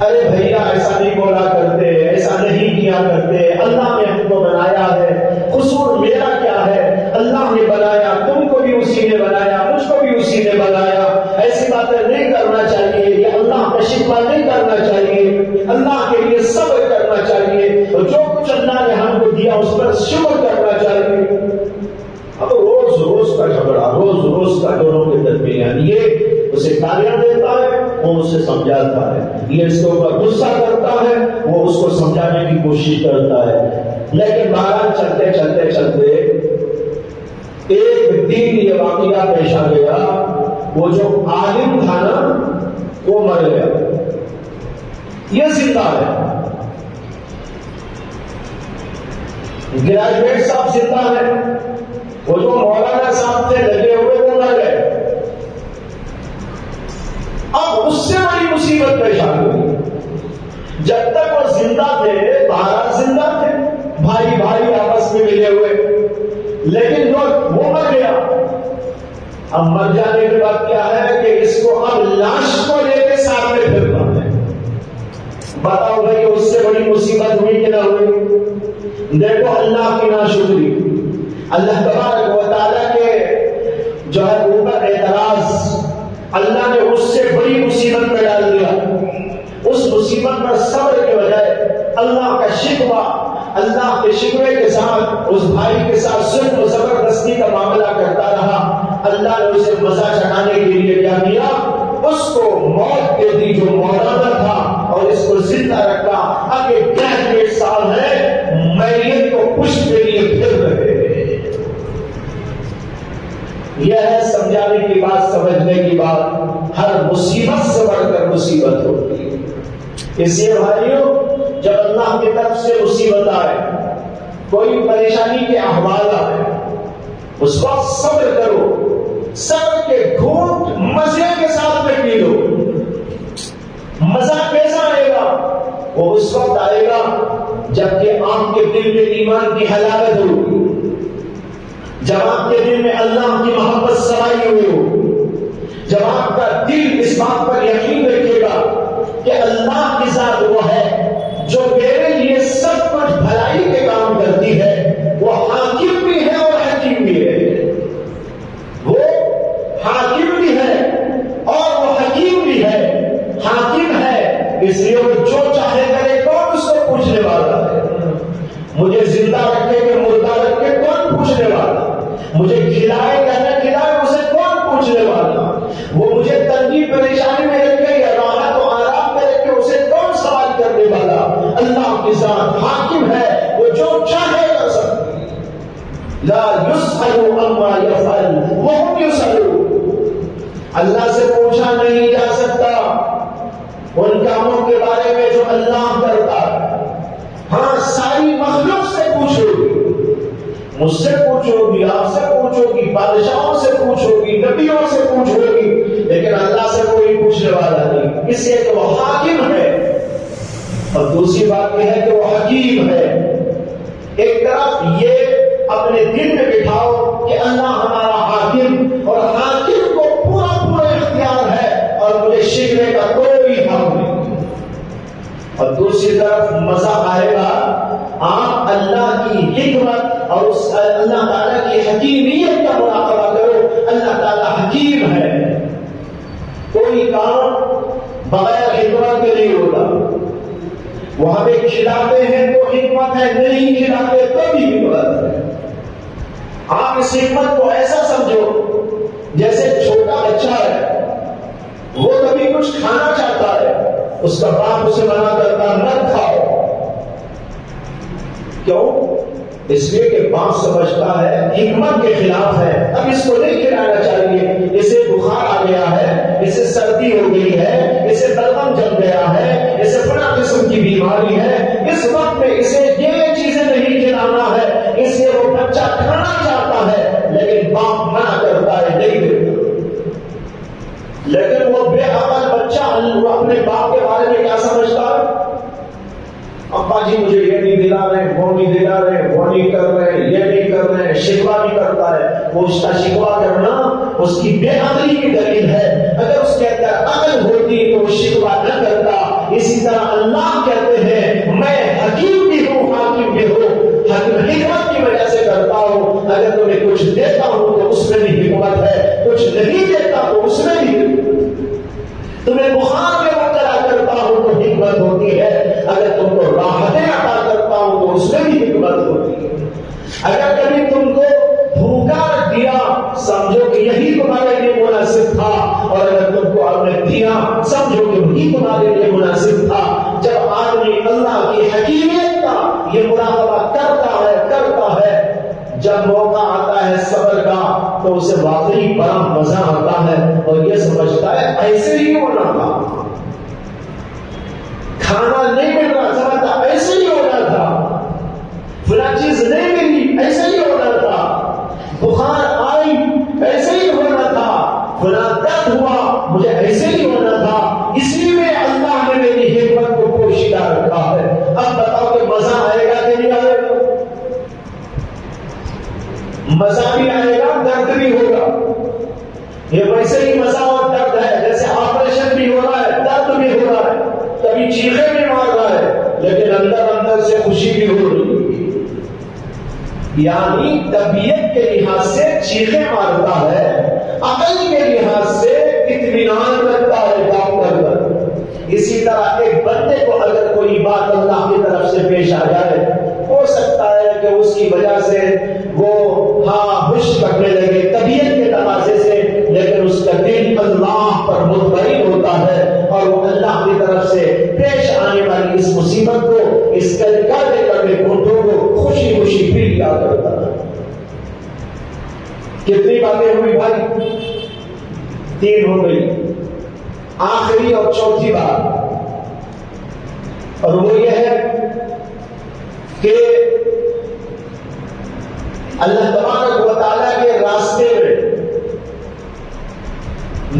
ارے بھیا ایسا نہیں بولا کرتے، ایسا نہیں کیا کرتے، اللہ نے ہم کو بنایا ہے، قصور میرا کیا ہے، اللہ نے بنایا، تم کو بھی اسی نے بنایا، مجھ کو بھی اسی نے بنایا، ایسی باتیں نہیں کرنا چاہیے، یہ اللہ کا شکوہ نہیں کرنا چاہیے، اللہ کے لیے صبر کرنا چاہیے، اور جو کچھ اللہ نے ہم کو دیا اس پر شکر کرنا چاہیے۔ اب روز کا جھگڑا، روز کا دونوں کے درمیان، یہ اسے گالیاں دیتا ہے، وہ اسے سمجھاتا ہے، یہ اس کے اوپر غصہ کرتا ہے، وہ اس کو سمجھانے کی کوشش کرتا ہے۔ لیکن بہرحال چلتے چلتے چلتے ایک دن یہ واقعہ پیش آ گیا، وہ جو عالم تھا نا وہ مر گیا، یہ زندہ ہے، گریجویٹ صاحب زندہ ہے، وہ جو مولانا صاحب تھے لگے ہوئے وہ مر گئے۔ اب اس سے بڑی مصیبت پیش آ گئی، بتاؤ بھائی اس سے بڑی مصیبت ہوئی کہ نہ ہوئی؟ دیکھو اللہ کی ناشکری، اللہ تبارک و تعالیٰ کے جو ہے اوپر اعتراض، اللہ نے اس سے بڑی مصیبت میں ڈال دیا۔ اس مصیبت پر صبر کے بجائے اللہ کا شکوہ، اللہ کے شکوے کے ساتھ اس بھائی کے ساتھ ظلم و زبردستی کا معاملہ کرتا رہا۔ اللہ نے اسے مزہ چکھانے کے لیے کیا کیا؟ اس کو موت دے دی جو مولانا تھا، اور اس کو زندہ رکھا۔ اب یہ 1.5 سال ہے میت کو پشت کے لیے پھر رہے۔ یہ ہے سمجھانے کی بات، سمجھنے کی بات۔ ہر مصیبت سے بڑھ کر مصیبت ہوتی ہے۔ اس لیے بھائیوں، جب اللہ کی طرف سے مصیبت آئے، کوئی پریشانی کے احوال آئے، اس وقت صبر کرو۔ صبر کے گھونٹ مزے کے ساتھ میں پی لو۔ مزہ کیسا آئے گا؟ وہ اس وقت آئے گا جبکہ آپ کے دل میں ایمان کی حلاوت ہوگی، جب آپ کے دل میں اللہ کی محبت سمائی ہوئی ہو، جب آپ کا دل اس بات پر یقین رکھے گا کہ اللہ کی ذات وہ ہے جو میرے لیے سب کچھ بھلائی کے کام کرتی ہے، وہ حاکم بھی ہے اور حکیم بھی ہے۔ وہ حاکم بھی ہے اور وہ حکیم بھی ہے۔ حاکم ہے اس لیے وہ جو چاہے کرے، کون اس کو پوچھنے والا ہے؟ مجھے زندہ رکھے کہ مردہ رکھے، کون پوچھنے والا؟ مجھے کھلائے یا نہ کھلائے، اسے کون پوچھنے والا؟ وہ مجھے تنگی پریشانی میں رکھے یا راحت و آرام میں رکھے، اسے کون سوال کرنے والا؟ اللہ کی ذات حاکم ہے، وہ جو چاہے کر سکتی ہے۔ لا يسأل عما يفعل وهم يسألون۔ اللہ سے پوچھا نہیں جا سکتا ان کاموں کے بارے میں جو اللہ کرتا ہے۔ ہاں، ساری مخلوق سے پوچھو گی، مجھ سے پوچھو گی، آپ سے پوچھو گی، بادشاہوں سے پوچھو گی، نبیوں سے پوچھو گی، لیکن اللہ سے کوئی پوچھنے والا نہیں، اس لیے کہ وہ حاکم ہے۔ اور دوسری بات یہ ہے کہ وہ حکیم ہے۔ ایک طرف یہ اپنے دل میں بٹھاؤ کہ اللہ ہمارا حاکم، اور حاکم کو پورا اختیار ہے اور مجھے شکوے کا کوئی حق نہیں۔ اور دوسری طرف مزہ آئے گا، آپ اللہ کی حکمت اور اس اللہ تعالیٰ کی حکیمیت کا مراقبہ کرو۔ اللہ تعالیٰ حکیم ہے، کوئی کام بغیر حکمت کے نہیں ہوتا۔ وہ ہمیں کھلاتے ہیں تو حکمت ہے، نہیں کھلاتے تو بھی حکمت ہے۔ آپ اس حکمت کو ایسا سمجھو جیسے چھوٹا بچہ ہے، وہ کبھی کچھ کھانا چاہتا ہے، اس کا باپ اسے منع کرتا مت کھاؤ۔ کیوں؟ اس لیے کہ باپ سمجھتا ہے حکمت کے خلاف ہے، اب اس کو نہیں کھلانا چاہیے، اسے بخار آ گیا ہے، اسے سردی ہو گئی ہے، اسے بلغم جم گیا ہے، اسے فلاں قسم کی بیماری ہے، اس وقت میں اسے یہ چیزیں نہیں کھلانا ہے، اس لیے وہ بچہ کھانا چاہتا ہے لیکن باپ منع کرتا ہے، نہیں دیتا۔ لیکن وہ بے عقل بچہ اپنے باپ کے بارے میں کیا سمجھتا ہے؟ ابا جی مجھے یہ نہیں دلا رہے، وہ نہیں دلا رہے، وہ نہیں کر رہے، یہ نہیں کر رہے، شکوہ بھی کرتا ہے۔ وہ اس کا شکوہ کرنا اس کی بے عقلی کی دلیل ہے۔ اگر اس کے اندر عقل ہوتی تو وہ شکوہ نہ کرتا۔ اسی طرح اللہ کہتے ہیں میں حکیم بھی ہوں، حاکم بھی ہوں، حکمت کی وجہ سے کرتا ہوں۔ اگر تمہیں کچھ دیتا ہوں تو اس میں بھی حکمت ہے، کچھ نہیں دیتا تو اس میں بھی تمہیں بخار میں مبتلا کرتا ہوں تو حکمت ہوتی ہے، اگر تم کو راحتیں عطا کرتا ہوں تو اس میں بھی حکمت ہوتی ہے۔ اگر کبھی تم کو بھوکا رکھ دیا سمجھو کہ یہی تمہارے لیے مناسب تھا، اور اگر تم کو آپ نے دیا سمجھو کہ وہی تمہارے لیے مناسب تھا۔ جب آدمی اللہ کی حکیمیت کا یہ مراقبہ کرتا ہے، جب موقع آتا ہے صبر کا تو اسے واقعی بڑا مزہ آتا ہے، اور یہ سمجھتا ہے ایسے ہی ہونا تھا، کھانا نہیں مل رہا سمجھتا ایسے ہی ہونا تھا، فلاں چیز نہیں ملی ایسے ہی ہونا تھا، بخار آئی ایسے ہی ہونا تھا، فلاں درد ہوا مجھے ایسے ہی ہونا تھا، اسی میں اللہ نے میری حکمت کو پوشیدہ رکھا ہے۔ اب بتاؤ کہ مزہ آئے گا کہ نہیں آئے گا؟ مزہ بھی آئے گا، درد بھی ہوگا۔ یہ ویسے ہی مزہ اور درد ہے جیسے آپریشن بھی لیکن اندر اندر سے خوشی بھی ہو رہی ہے، یعنی طبیعت کے لحاظ سے چیخیں مارتا ہے، عقل کے لحاظ سے اطمینان رکھتا ہے ڈاکٹر پر۔ اسی طرح ایک بندے کو اگر کوئی بات اللہ کی طرف سے پیش آ جائے، ہو سکتا ہے کہ اس کی وجہ سے وہ ہوش کرنے لگے طبیعت کے تقاضے سے، لیکن اس کا دل اللہ پر مطمئن ہوتا ہے اور وہ اللہ کی طرف سے پیش آنے والی اس مصیبت کو، اس کردے کرنے گھنٹوں کو خوشی خوشی پھر یاد کرتا ہے۔ کتنی باتیں ہوئی بھائی؟ 3 ہو گئی۔ آخری اور چوتھی بات، اور وہ یہ ہے کہ اللہ تبارک و تعالیٰ کے راستے میں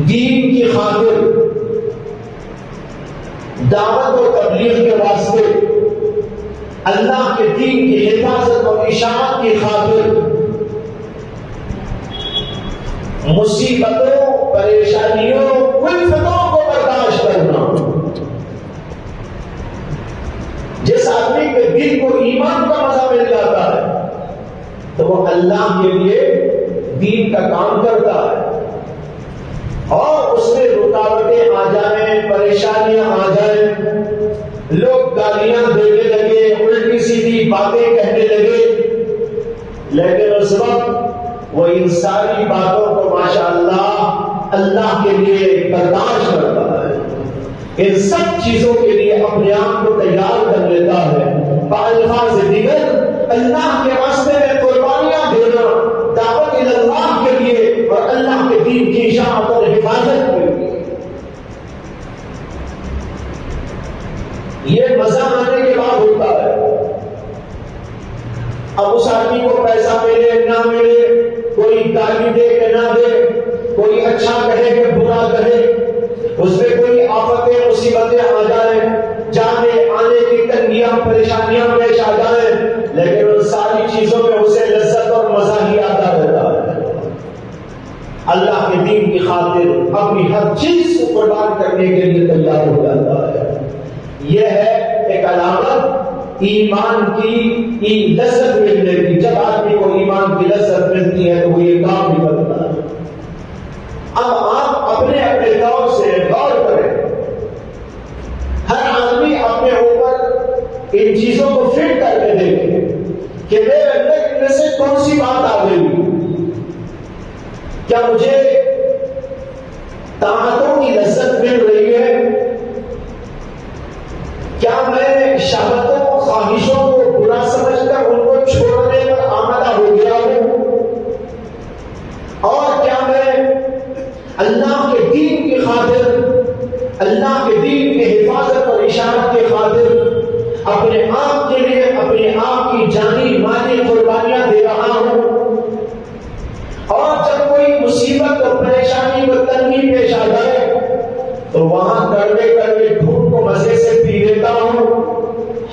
دین کی خاطر، دعوت و تبلیغ کے واسطے، اللہ کے دین کی حفاظت اور اشاعت کی خاطر مصیبتوں، پریشانیوں، کلفتوں کو برداشت کرنا۔ جس آدمی کے دل کو ایمان کا مزہ مل جاتا ہے تو وہ اللہ کے لیے دین کا کام کرتا ہے، اور اس میں رکاوٹیں آ جائیں، پریشانیاں آ جائیں، لوگ گالیاں دینے لگے، الٹی سیدھی باتیں کہنے لگے، لیکن اس وقت وہ ان ساری باتوں کو ماشاءاللہ اللہ کے لیے برداشت کرتا ہے، ان سب چیزوں کے لیے اپنے آپ کو تیار کر لیتا ہے۔ بالفاظ دیگر اللہ کے راستے میں قربانیاں دینا، دعوت اللہ کے لیے اور اللہ کے دین کی اشاعت اور حفاظت کے لیے، یہ مزہ آنے کے بعد ہوتا ہے۔ اب اس آدمی کو پیسہ ملے نہ ملے، کوئی گالی دے کہ نہ دے، کوئی اچھا کہے کہ برا کہے، اس میں کوئی آفتیں مصیبتیں آ جائیں، جانے آنے کی تنگیاں پریشانیاں پیش آ جائیں، لیکن ان ساری چیزوں میں اسے لذت اور مزہ ہی آتا رہتا ہے۔ اللہ کے دین کی خاطر اپنی ہر چیز کو قربان کرنے کے لیے تیار ہو جاتا ہے۔ یہ ہے ایک علامت ایمان کی لذت ملنے کی۔ جب آدمی کو ایمان کی لذت ملتی ہے تو وہ یہ کام بھی کرتا ہے۔ اب آپ اپنے اپنے طور سے غور کریں، ہر آدمی اپنے اوپر ان چیزوں کو فٹ کر کے دیکھے کہ میرے اندر ان میں سے کون سی بات آ گئی۔ کیا مجھے طاعتوں کی لذت مل رہی ہے؟ کیا میں شہوتوں، خواہشوں کو برا سمجھ کر ان کو چھوڑنے پر آمادہ ہو گیا ہوں؟ اور کیا میں اللہ کے دین کی خاطر، اللہ کے دین کی حفاظت اور اشاعت کی خاطر اپنے آپ کے لیے اپنے آپ کی جانی مالی قربانیاں دے رہا ہوں؟ اور جب کوئی مصیبت اور پریشانی کو تنگی پیش آ جائے تو وہاں کڑوے کڑوے دھوپ کو مزے سے پی لیتا ہوں۔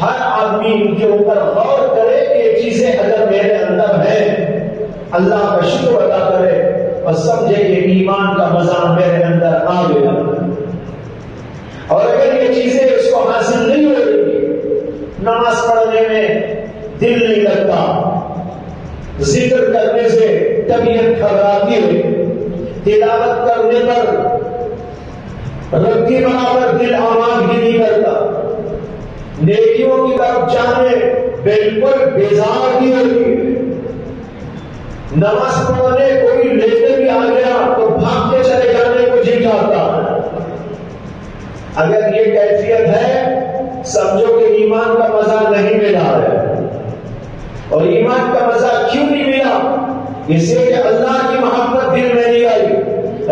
ہر آدمی ان کے اوپر غور کرے کہ یہ چیزیں اگر میرے اندر ہیں، اللہ کا شکر ادا کرے اور سمجھے کہ ایمان کا مزہ میرے اندر آ گیا۔ اور اگر یہ چیزیں اس کو حاصل نہیں ہو رہی، نماز پڑھنے میں دل نہیں لگتا، ذکر کرنے سے طبیعت گھبراتی ہے، تلاوت کرنے پر رتی برابر دل آماد ہی نہیں کرتا، نیکیوں کی طرف جانے بالکل بیزار نہیں ہوتی، نماز پڑھنے کوئی لینے بھی آ گیا تو بھاگ کے چلے جانے کو جی چاہتا ہے۔ اگر یہ کیفیت ہے، سمجھو کہ ایمان کا مزہ نہیں ملا ہے۔ اور ایمان کا مزہ کیوں نہیں ملا؟ اس لیے کہ اللہ کی محبت دل میں نہیں آئی،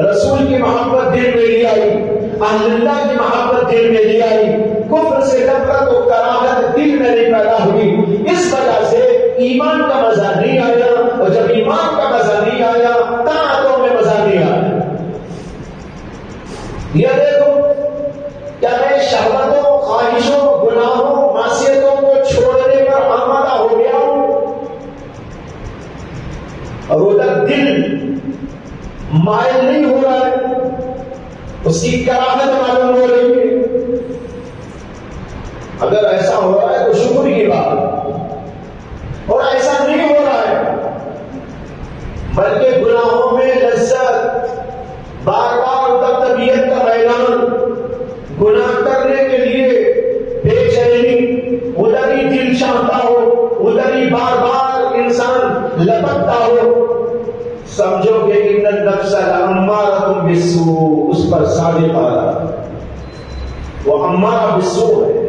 رسول کی محبت دل میں نہیں آئی، اہل اللہ کی محبت دل میں نہیں آئی، کفر سے نفرت و کراہت دل میں نہیں پیدا ہوئی۔ اس وجہ سے ایمان کا مزہ نہیں آیا، اور جب ایمان کا مزہ نہیں آیا، طاعتوں میں مزہ نہیں آیا۔ یہ دیکھو، کیا میں شہوتوں، خواہشوں، گناہوں، معصیتوں کو چھوڑنے پر آمادہ ہو گیا ہوں، اور ادھر دل مائل نہیں ہو رہا ہے، اس کی کراہت معلوم ہو رہی ہے۔ اگر ایسا ہو رہا ہے تو شکر کی بات، اور ایسا نہیں ہو رہا ہے بلکہ گناہوں میں لذت، بار بار طبیعت کا میدان، گناہ کرنے کے لیے بے چینی، ادھر ہی دل چاہتا ہو، ادھر ہی بار بار انسان لپکتا ہو، سمجھو کہ ان النفس لامارۃ بالسوء، اس پر صادق آ رہا، وہ امارہ بالسوء ہے،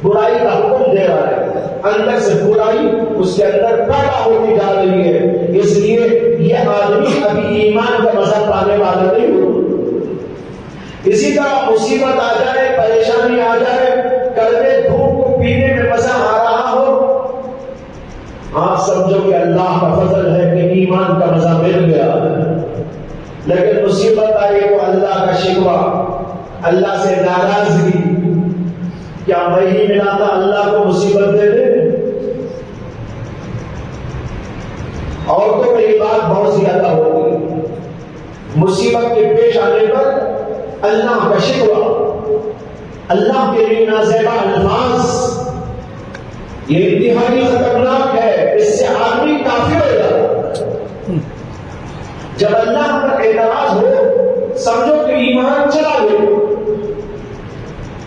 برائی کا حکم دے رہا ہے، اندر سے برائی اس کے اندر پیدا ہوتی جا رہی ہے، اس لیے یہ آدمی ابھی ایمان کا مزہ پانے والا نہیں ہو۔ اسی طرح مصیبت آ جائے، پریشانی آ جائے، کڑوے دھوپ کو پینے میں مزہ آ رہا ہو، آپ سمجھو کہ اللہ کا فضل ہے کہ ایمان کا مزہ مل گیا، لیکن مصیبت آئی تو اللہ کا شکوہ، اللہ سے ناراضگی، کیا میں ہی ملا تھا اللہ کو مصیبت دے دے؟ عورتوں میں یہ بات بہت زیادہ ہوگی، مصیبت کے پیش آنے پر اللہ کا شکوہ، اللہ کے لیے نازیبا الفاظ، یہ انتہائی خطرناک ہے، اس سے آدمی کافر ہو جاتا۔ جب اللہ پر اعتراض ہو سمجھو کہ ایمان چلا گیا۔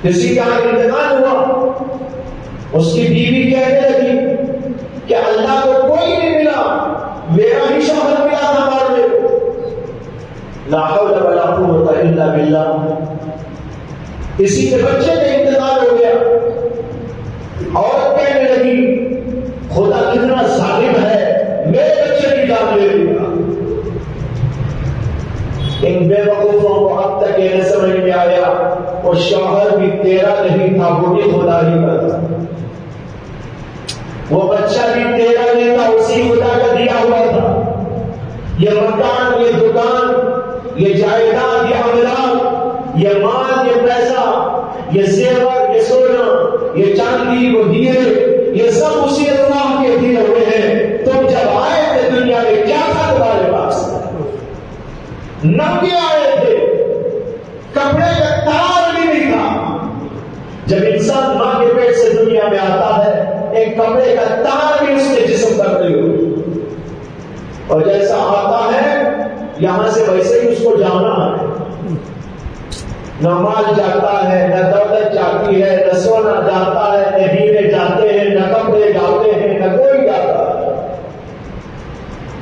کسی کا انتقال ہوا، اس کی بیوی کہنے لگی کہ اللہ کو کوئی نہیں ملا، میرا ہی شوہر ملا تھا ہمارے، لا حول ولا قوت الا باللہ۔ کسی کے بچے کا انتقال ہو گیا، عورت کہنے لگی خدا کتنا ظالم ہے، میرے بچے کی جان لے لیا۔ ان بے وقوفوں کو اب تک یہ نہیں سمجھ میں آیا وہ شوہر بھی تیرا نہیں تھا، وہ بھی خدا ہی کا تھا، وہ بچہ بھی تیرا نہیں تھا، اسی خدا کا دیا ہوا تھا۔ یہ مکان، یہ دکان، یہ جائیداد، یہ املاک، یہ مال، یہ پیسہ، یہ زیور، یہ سونا، یہ چاندی، وہ دیے، یہ سب اسی اللہ کے دیے ہوئے ہیں۔ تم جب آئے تھے دنیا میں کیا تھا تمہارے پاس؟ ننگے آئے تھے، کپڑے کا تار بھی نہیں تھا۔ جب انسان ماں کے پیٹ سے دنیا میں آتا ہے ایک کپڑے کا تار بھی اس کے جسم پر نہیں ہوتی، اور جیسا آتا ہے یہاں سے ویسے ہی اس کو جانا ہے، نہ مال جاتا ہے، نہ دولت جاتی ہے، نہ سونا جاتا ہے، نہ ہیرے جاتے ہیں، نہ کپڑے جاتے ہیں، نہ کوئی جاتا ہے۔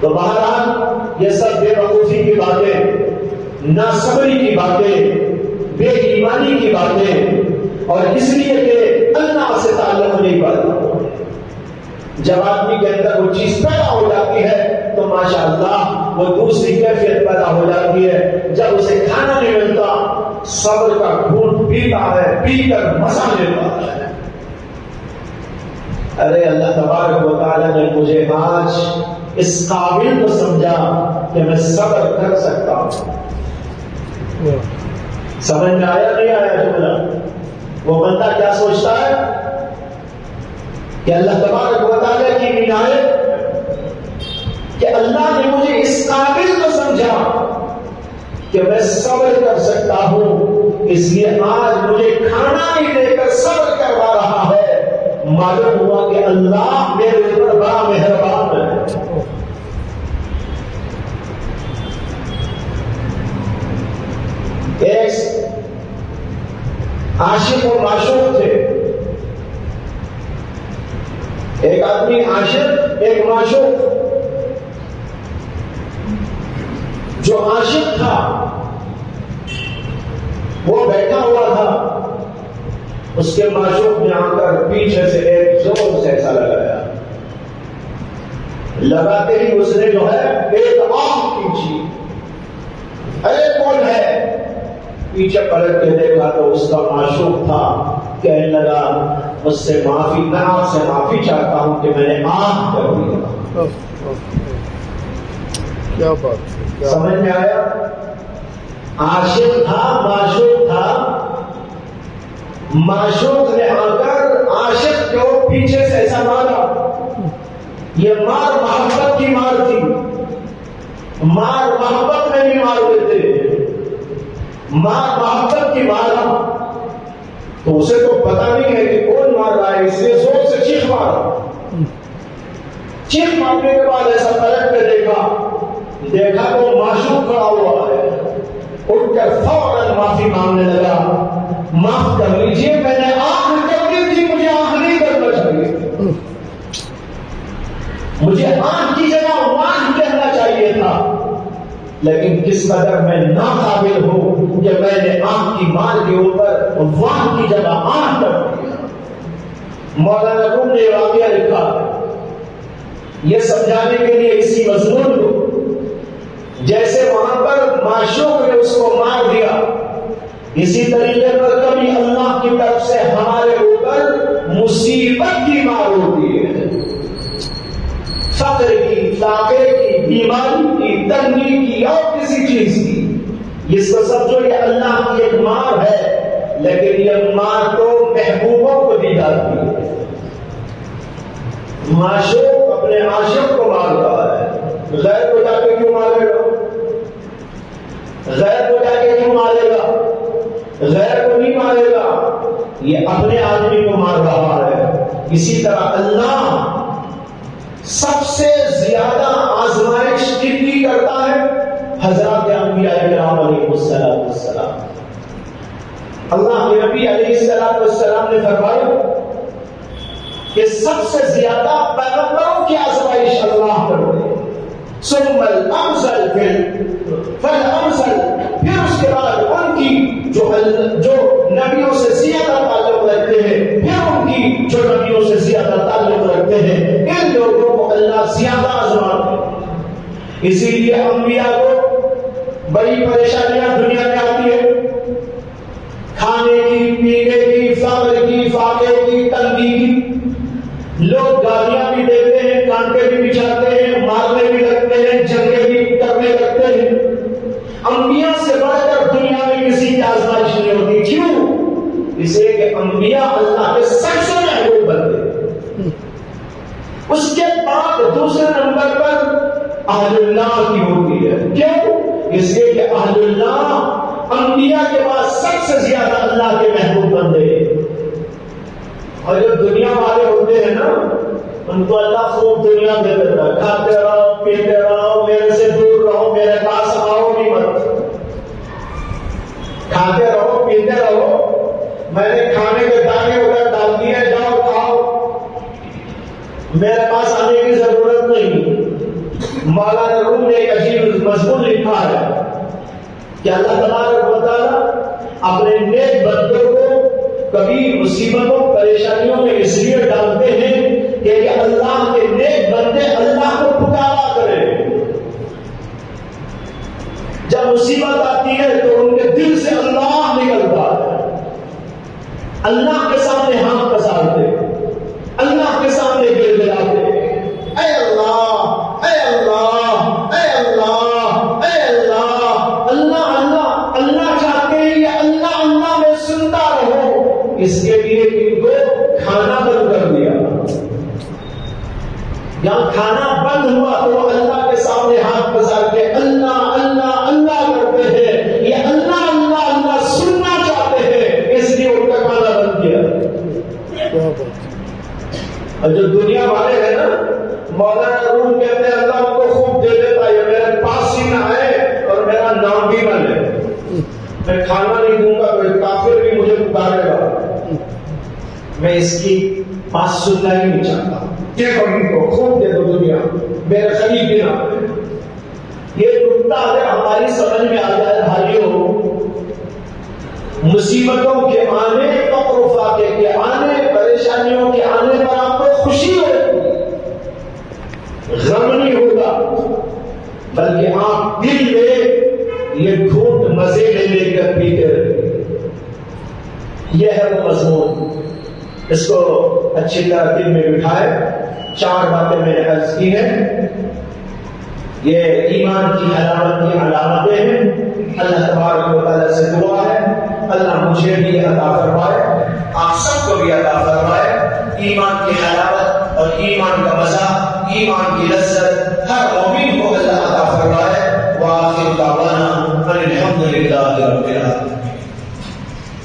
تو بہرحال یہ سب بے وقوفی کی باتیں، ناصبری کی باتیں، بے ایمانی کی باتیں، اور اس لیے کہ اللہ سے تعلق نہیں پاتا۔ جب آدمی کے اندر وہ چیز پیدا ہو جاتی ہے تو ماشاءاللہ وہ دوسری کیفیت پیدا ہو جاتی ہے۔ جب اسے کھانا نہیں ملتا صبر کا گھونٹ پیتا ہے، پی کر مزہ لیتا ہے۔ ارے اللہ تبارک و تعالیٰ نے مجھے آج اس قابل کو سمجھا کہ میں صبر کر سکتا ہوں۔ سمجھ میں آیا نہیں آیا جملہ؟ وہ بندہ کیا سوچتا ہے کہ اللہ تبارک و تعالیٰ کی عنایت کہ اللہ نے مجھے اس قابل کو سمجھا کہ میں صبر کر سکتا ہوں، اس لیے آج مجھے کھانا نہیں دے کر صبر کروا رہا ہے۔ معلوم ہوا کہ اللہ میرے اوپر بڑا مہربان ہے۔ ایک عاشق و معشوق تھے، ایک آدمی عاشق، ایک معشوق۔ جو عاشق تھا وہ بیٹھا ہوا تھا، اس کے معشوق نے آ کر پیچھے سے ایک زور سے ایسا لگایا، لگاتے ہی اس نے جو ہے ایک آنکھ کھینچی، ارے کون ہے؟ پیچھے پلٹ کے دیکھا تو اس کا معشوق تھا، کہنے لگا مجھ سے معافی، میں آپ سے معافی چاہتا ہوں کہ میں نے آنکھ کر دیا۔ کیا بات، سمجھ میں آیا؟ عاشق تھا، معشوق تھا، معشوق نے آ کر عاشق کو پیچھے سے ایسا مارا۔ یہ مار محبت کی مار تھی، مار محبت میں بھی مار دیتے، مار محبت کی مارا تو اسے تو پتا نہیں ہے کہ کون مار رہا ہے، اس لیے زور سے چیخ مارا. چیخ مارنے کے بعد ایسا پلٹ کے دیکھا تو معشوق کھڑا ہوا ہے. اٹھ کر فوراً معافی مانگنے لگا، معاف کر لیجیے، میں نے آنکھ کر دی تھی، مجھے آنکھ نہیں کرنا چاہیے، مجھے آنکھ کی جگہ وانکھ کہنا چاہیے تھا، لیکن کس قدر میں ناقابل ہوں کہ میں نے آنکھ کی مار کے اوپر وانکھ کی جگہ آنکھ کر دیا. مولانا روم نے واقعہ لکھا یہ سمجھانے کے لیے اسی مضمون کو، جیسے وہاں پر معشوق نے اس کو مار دیا، اسی طریقے پر کبھی اللہ کی طرف سے ہمارے اوپر مصیبت کی مار ہوتی ہے، فقر کی، فاقے کی، بیماری کی، تنگی کی، اور کسی چیز کی. اس کو سمجھو یہ اللہ کی ایک مار ہے، لیکن یہ مار تو محبوبوں کو دی جاتی ہے. معشوق اپنے عاشق کو مارتا ہے، غیر کو جا کے کیوں مارے گا؟ غیر کو جا کے کیوں مارے گا؟ غیر کو نہیں مارے گا، یہ اپنے آدمی کو مار رہا ہے. اسی طرح اللہ سب سے زیادہ آزمائش کی کرتا ہے حضرات انبیاء کرام علیہ السلام. اللہ کے نبی علیہ السلام نے فرمایا کہ سب سے زیادہ پیغمبروں کی آزمائش اللہ کرتے ہیں. ثم الامثل فالامثل، پھر اس کے بعد ان کی جو نبیوں سے زیادہ تعلق رکھتے ہیں، پھر ان کی جو نبیوں سے زیادہ تعلق رکھتے ہیں، ان لوگوں کو اللہ زیادہ آزماتے ہیں. اسی لیے انبیاء کو بڑی پریشانیاں دنیا میں آتی ہے، کھانے کی، پینے کی، فقر کی، فاقے کی، تنگی کی. لوگ گالیاں بھی دیتے ہیں، کانٹے بھی بچھاتے ہیں، مارنے بھی لگتے ہیں، جنگیں بھی کرنے لگتے ہیں. انبیاء سے بڑھ کر دنیا میں کسی کی آزمائش نہیں ہوتی. کیوں؟ اس لیے کہ انبیاء اللہ کے سب سے محبوب بندے. اس کے بعد دوسرے نمبر پر اہل اللہ کی ہوتی ہے. کیوں؟ اس لیے کہ اہل اللہ انبیاء کے بعد سب سے زیادہ اللہ کے محبوب بندے. اور جو دنیا والے ہوتے ہیں نا، ان کو اللہ خوب دنیا دے دیتا ہے، کھاتے رہو، پیتے رہو، میرے سے دور رہو، میرے پاس آؤ بھی مت. کھاتے رہو، پیتے رہو، میں نے کھانے کے دانے ادھر ڈال دیے، جاؤ کھاؤ، میرے پاس آنے کی ضرورت نہیں. مولانا روم نے ایک عجیب مضمون لکھا ہے کہ اللہ تبارک و تعالیٰ اپنے نیک بندوں کو کبھی مصیبتوں پریشانیوں میں اس لیے ڈالتے ہیں کہ یہ اللہ کے نیک بندے اللہ کو پکارا کریں. جب مصیبت آتی ہے تو ان کے دل سے اللہ نکلتا ہے، اللہ کے سامنے ہاتھ پسارتے، اللہ کے سامنے گر گراتے، اے اللہ، اے اللہ، اے اللہ، اے اللہ. اللہ اللہ اللہ چاہتے ہیں یہ اللہ اللہ میں سنتا رہو. اس کے لیے ان کو کھانا بند کر دیا. جہاں کھانا بند ہوا تو وہ اللہ کے سامنے ہاتھ پسار کے اللہ اللہ اللہ کرتے ہیں. یہ اللہ اللہ اللہ سننا چاہتے ہیں، اس لیے ان کا کھانا بند کیا. اور جو دنیا والے ہیں نا، مولانا روم کہتے ہیں اللہ ان کو خوب دے دیتا ہے، میرے پاس ہی نہ آئے اور میرا نام بھی نہ لے، میں کھانا نہیں دوں گا، کوئی کافر بھی مجھے پکارے گا، میں اس کی بات سننا ہی نہیں چاہتا. کو خوب دے دو دنیا، میرے قریب بھی نہ. یہ نقطہ اگر ہماری سمجھ میں آ جائے بھائیوں، مصیبتوں کے آنے، فقر و فاقے کے آنے، پریشانیوں کے آنے پر آپ کو خوشی ہوگی، غم نہیں ہوگا، بلکہ آپ دل میں یہ گھونٹ مزے میں لے کر پیتے رہے. یہ ہے وہ مضمون. اس کو اچھی طرح دل میں بٹھائے. 4 باتیں میں نے عرض کی ہیں. یہ ایمان کی علامت کی علامتیں ہیں. اللہ تبارک و تعالیٰ سے دعا ہے اللہ مجھے بھی عطا فرمائے، آپ سب کو بھی عطا فرمائے. ایمان کی علامت اور ایمان کا مزہ، ایمان کی لذت ہر